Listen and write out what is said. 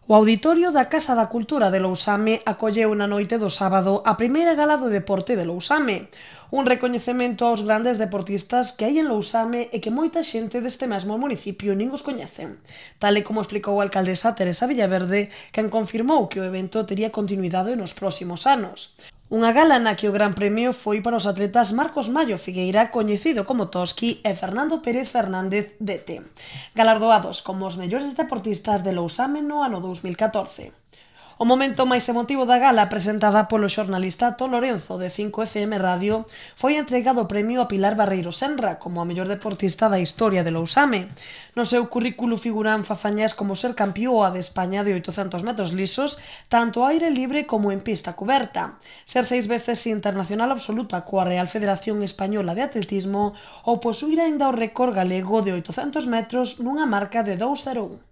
O Auditorio da Casa da Cultura de Lousame acolleu na noite do sábado a primeira gala do deporte de Lousame, un recoñecemento aos grandes deportistas que hai en Lousame e que moita xente deste mesmo municipio nin os coñecen, tal e como explicou a alcaldesa Teresa Villaverde, quen confirmou que o evento tería continuidade nos próximos anos. Unha gala na que o gran premio foi para os atletas Marcos Mallo Figueira, coñecido como Toski, e Fernando Pérez Fernández Dete, galardoados como os mellores deportistas de Lousame no ano 2014. O momento máis emotivo da gala, presentada polo xornalista Tó Lorenzo de 5FM Radio, foi entregado o premio a Pilar Barreiro Senra como a mellor deportista da historia de Lousame. No seu currículo figuran fazañas como ser campioa de España de 800 metros lisos, tanto ao aire libre como en pista coberta, ser 6 veces internacional absoluta coa Real Federación Española de Atletismo ou posuir aínda o récord galego de 800 metros nunha marca de 2:01.